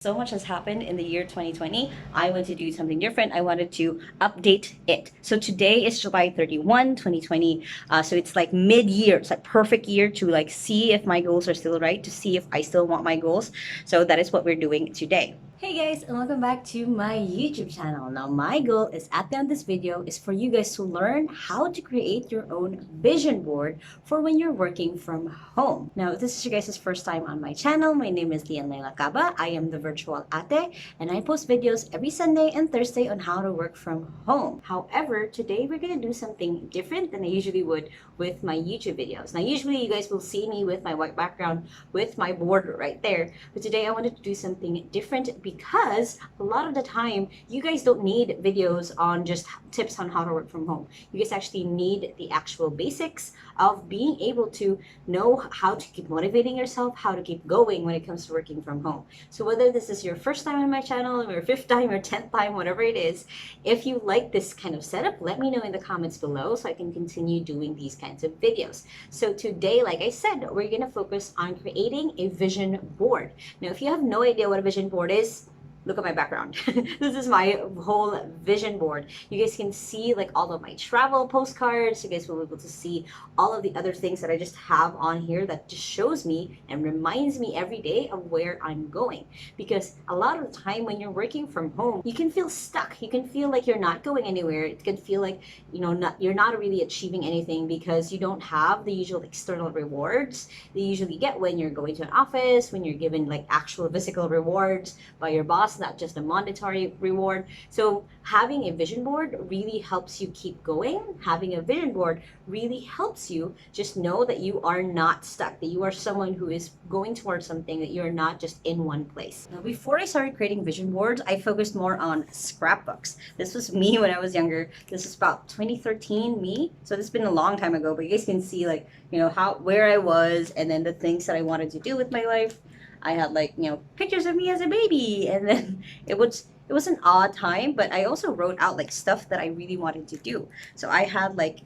So much has happened in the year 2020. I wanted to do something different. I wanted to update it. So today is July 31, 2020. So it's like mid-year. It's like perfect year to like see if my goals are still right, to see if I still want my goals. So that is what we're doing today. Hey guys, and welcome back to my YouTube channel. Now my goal is at the end of this video is for you guys to learn how to create your own vision board for when you're working from home. Now if this is your guys' first time on my channel, my name is Lai Lacaba. I am the virtual ate, and I post videos every Sunday and Thursday on how to work from home. However, today we're gonna do something different than I usually would with my YouTube videos. Now usually you guys will see me with my white background with my border right there, but today I wanted to do something different because a lot of the time you guys don't need videos on just tips on how to work from home. You guys actually need the actual basics of being able to know how to keep motivating yourself, how to keep going when it comes to working from home. So whether this is your first time on my channel or fifth time or 10th time, whatever it is, if you like this kind of setup, let me know in the comments below so I can continue doing these kinds of videos. So today, like I said, we're going to focus on creating a vision board. Now, if you have no idea what a vision board is, look at my background. This is my whole vision board. You guys can see like all of my travel postcards. You guys will be able to see all of the other things that I just have on here that just shows me and reminds me every day of where I'm going. Because a lot of the time when you're working from home, you can feel stuck. You can feel like you're not going anywhere. It can feel like, you're not really achieving anything because you don't have the usual external rewards that you usually get when you're going to an office, when you're given like actual physical rewards by your boss, not just a monetary reward. So having a vision board really helps you keep going. Having a vision board really helps you just know that you are not stuck, that you are someone who is going towards something, that you're not just in one place. Now, before I started creating vision boards, I focused more on scrapbooks. This was me when I was younger. This is about 2013 me. So this has been a long time ago, but you guys can see like, where I was and then the things that I wanted to do with my life. I had like, pictures of me as a baby, and then it was an odd time, but I also wrote out like stuff that I really wanted to do. So I had like,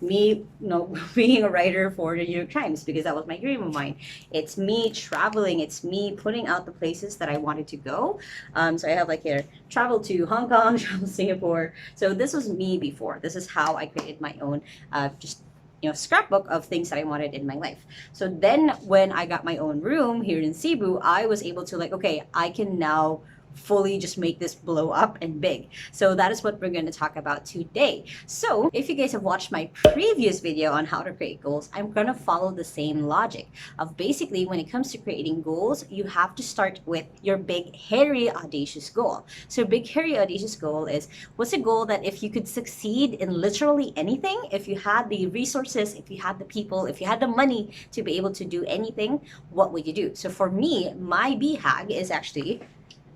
me, being a writer for the New York Times because that was my dream of mine. It's me traveling. It's me putting out the places that I wanted to go. So I have like here, travel to Hong Kong, travel to Singapore. So this was me before. This is how I created my own, just scrapbook of things that I wanted in my life. So then when I got my own room here in Cebu, I was able to like, okay, I can now fully just make this blow up and big. So that is what we're going to talk about today. So if you guys have watched my previous video on how to create goals, I'm going to follow the same logic of basically when it comes to creating goals, you have to start with your big, hairy, audacious goal. So big, hairy, audacious goal is what's a goal that if you could succeed in literally anything, if you had the resources, if you had the people, if you had the money to be able to do anything, what would you do? So for me, my BHAG is actually,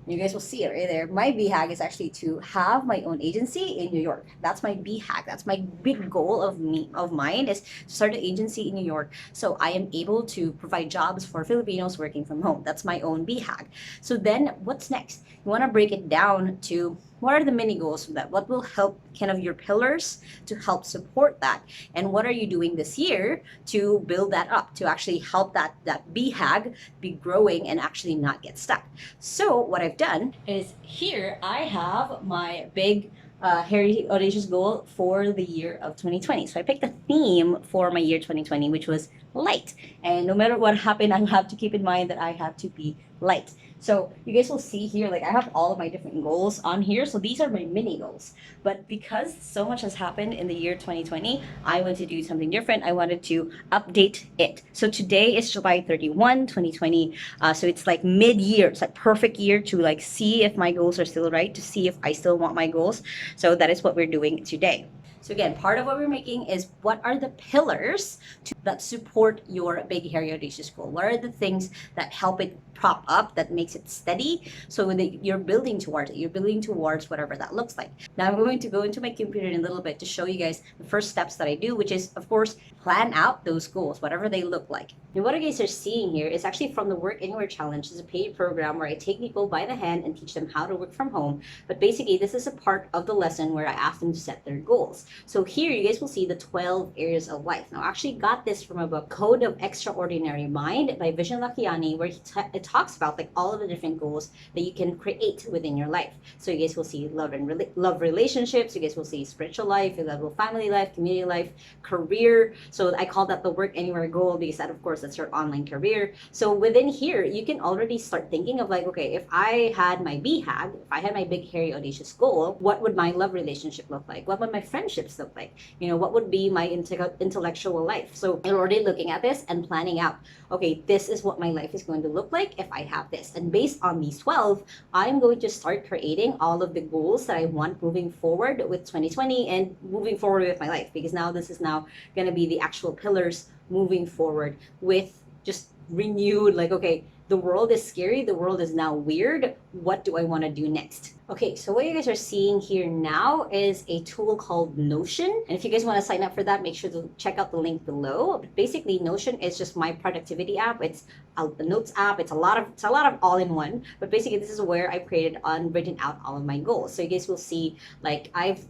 you guys will see it right there. My BHAG is actually to have my own agency in New York. That's my BHAG. That's my big goal of mine is to start an agency in New York. So I am able to provide jobs for Filipinos working from home. That's my own BHAG. So then what's next? You want to break it down to what are the mini goals of that? What will help kind of your pillars to help support that? And what are you doing this year to build that up, to actually help that BHAG be growing and actually not get stuck? So what I've done is here I have my big hairy audacious goal for the year of 2020. So I picked a theme for my year 2020, which was light. And no matter what happened, I have to keep in mind that I have to be light. So you guys will see here, like I have all of my different goals on here. So these are my mini goals. But because so much has happened in the year 2020, I wanted to do something different. I wanted to update it. So today is July 31, 2020. So it's like mid-year. It's like perfect year to like see if my goals are still right, to see if I still want my goals. So that is what we're doing today. So again, part of what we're making is what are the pillars that support your big, hairy, audacious goal? What are the things that help it prop up, that makes it steady, so that you're building towards it? You're building towards whatever that looks like. Now I'm going to go into my computer in a little bit to show you guys the first steps that I do, which is, of course, plan out those goals, whatever they look like. And what you guys are seeing here is actually from the Work Anywhere Challenge. It's a paid program where I take people by the hand and teach them how to work from home. But basically, this is a part of the lesson where I ask them to set their goals. So here you guys will see the 12 areas of life. Now I actually got this from a book, Code of Extraordinary Mind by Vishen Lakhiani, where it talks about like all of the different goals that you can create within your life. So you guys will see love and love relationships. You guys will see spiritual life, you will family life, community life, career. So I call that the work anywhere goal, because that, of course, that's your online career. So within here, you can already start thinking of like, okay, if I had my BHAG, if I had my Big Hairy Audacious Goal, what would my love relationship look like? What would my friendships look like? You know, what would be my intellectual life? So I'm already looking at this and planning out, okay, this is what my life is going to look like if I have this. And based on these 12, I'm going to start creating all of the goals that I want moving forward with 2020 and moving forward with my life, because now this is now going to be the actual pillars moving forward with just renewed, like, okay, the world is scary, the world is now weird, what do I want to do next? Okay, so what you guys are seeing here now is a tool called Notion. And if you guys want to sign up for that, make sure to check out the link below. But basically, Notion is just my productivity app. It's a notes app. It's a lot of all-in-one. But basically, this is where I've created and written out all of my goals. So you guys will see, like, I've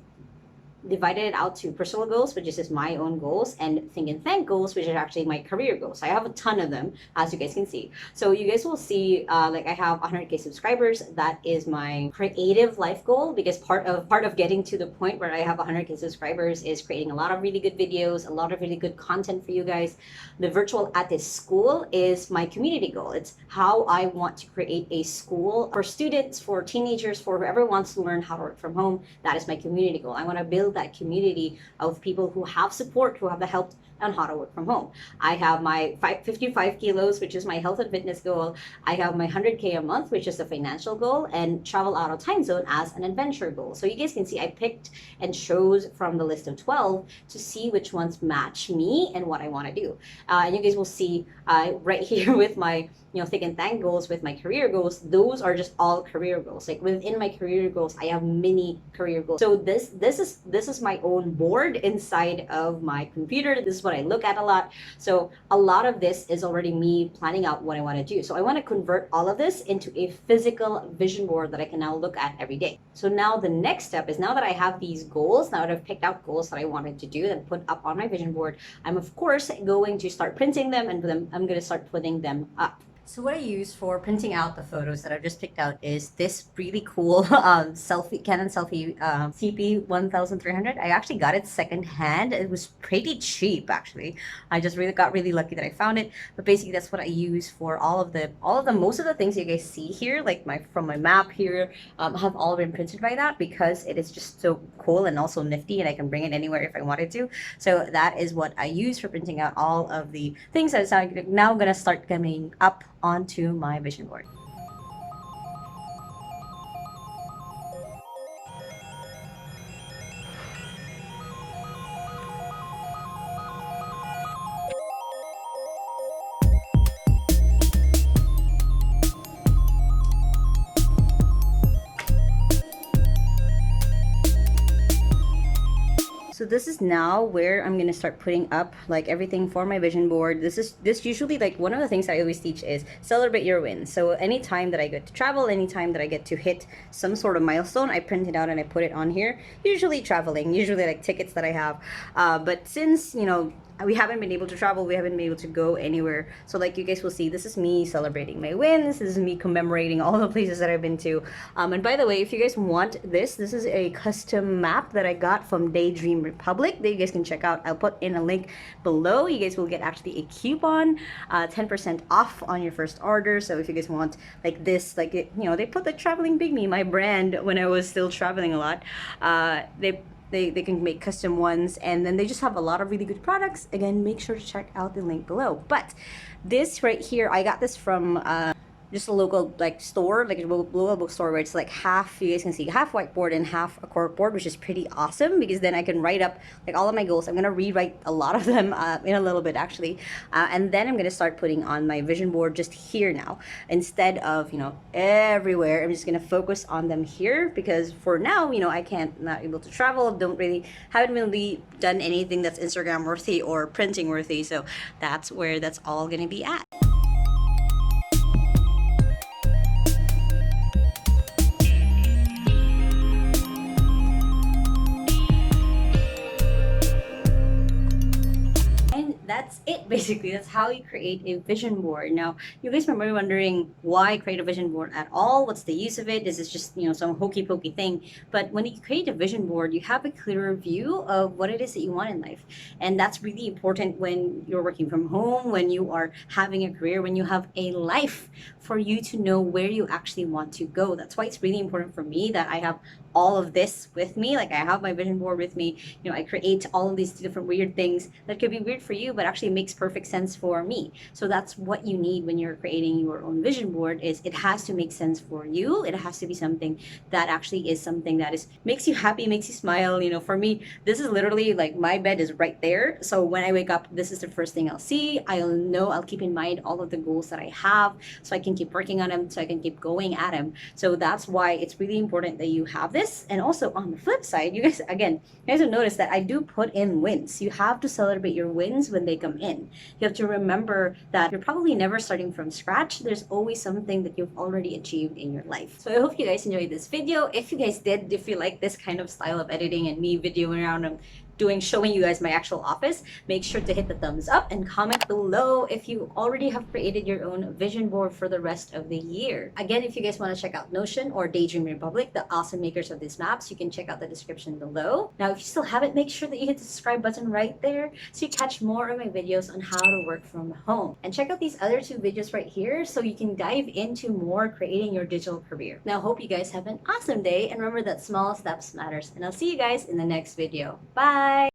divided it out to personal goals, which is just my own goals, and think and thank goals, which is actually my career goals. I have a ton of them, as you guys can see. So you guys will see, like I have 100K subscribers. That is my creative life goal, because part of getting to the point where I have 100K subscribers is creating a lot of really good videos, a lot of really good content for you guys. The virtual Ate school is my community goal. It's how I want to create a school for students, for teenagers, for whoever wants to learn how to work from home. That is my community goal. I want to build that community of people who have support, who have the help on how to work from home. I have my 55 kilos, which is my health and fitness goal. I have my 100K a month, which is a financial goal, and travel out of time zone as an adventure goal. So you guys can see I picked and chose from the list of 12 to see which ones match me and what I want to do. And you guys will see right here with my think and thank goals, with my career goals, those are just all career goals. Like within my career goals, I have many career goals. So this is my own board inside of my computer. This is what I look at a lot. So a lot of this is already me planning out what I want to do. So I want to convert all of this into a physical vision board that I can now look at every day. So now the next step is, now that I have these goals, now that I've picked out goals that I wanted to do and put up on my vision board, I'm of course going to start printing them, and I'm going to start putting them up. So what I use for printing out the photos that I've just picked out is this really cool Canon selfie CP1300. I actually got it secondhand. It was pretty cheap, actually. I just got really lucky that I found it. But basically, that's what I use for most of the things you guys see here, like from my map here, have all been printed by that, because it is just so cool and also nifty, and I can bring it anywhere if I wanted to. So that is what I use for printing out all of the things that I'm now gonna start coming up onto my vision board. So this is now where I'm gonna start putting up like everything for my vision board. This usually, like, one of the things I always teach is celebrate your wins. So anytime that I get to travel, anytime that I get to hit some sort of milestone, I print it out and I put it on here. Usually traveling, usually like tickets that I have. But since we haven't been able to travel, we haven't been able to go anywhere. So like you guys will see, this is me celebrating my wins. This is me commemorating all the places that I've been to. And by the way, if you guys want this is a custom map that I got from Daydream Republic that you guys can check out. I'll put in a link below. You guys will get actually a coupon, 10% off on your first order. So if you guys want like this, like they put the Traveling Big Me, my brand, when I was still traveling a lot. They can make custom ones, and then they just have a lot of really good products. Again, make sure to check out the link below. But this right here, I got this from just a local store, like a local bookstore, where it's like half, you guys can see, half whiteboard and half a corkboard, which is pretty awesome, because then I can write up like all of my goals. I'm gonna rewrite a lot of them in a little bit, actually, and then I'm gonna start putting on my vision board just here now, instead of everywhere. I'm just gonna focus on them here, because for now, not able to travel, haven't really done anything that's Instagram worthy or printing worthy, so that's where that's all gonna be at. That's it. basically, that's how you create a vision board. Now, you guys might be wondering why create a vision board at all? What's the use of it? Is this just, some hokey pokey thing? But when you create a vision board, you have a clearer view of what it is that you want in life. And that's really important when you're working from home, when you are having a career, when you have a life, for you to know where you actually want to go. That's why it's really important for me that I have all of this with me. Like, I have my vision board with me. I create all of these different weird things that could be weird for you, but actually makes perfect sense for me. So that's what you need when you're creating your own vision board, is it has to make sense for you. It has to be something that actually is something that is makes you happy, makes you smile. For me, this is literally like, my bed is right there. So when I wake up, this is the first thing I'll see. I'll keep in mind all of the goals that I have, so I can keep working on them, so I can keep going at them. So that's why it's really important that you have this. And also, on the flip side, you guys will notice that I do put in wins. You have to celebrate your wins when they come in. You have to remember that you're probably never starting from scratch. There's always something that you've already achieved in your life. So I hope you guys enjoyed this video. If you guys did, if you like this kind of style of editing and me videoing around and showing you guys my actual office, make sure to hit the thumbs up and comment below if you already have created your own vision board for the rest of the year. Again, if you guys want to check out Notion or Daydream Republic, the awesome makers of these maps, you can check out the description below. Now, if you still haven't, make sure that you hit the subscribe button right there so you catch more of my videos on how to work from home. And check out these other two videos right here so you can dive into more creating your digital career. Now, hope you guys have an awesome day, and remember that small steps matters. And I'll see you guys in the next video. Bye!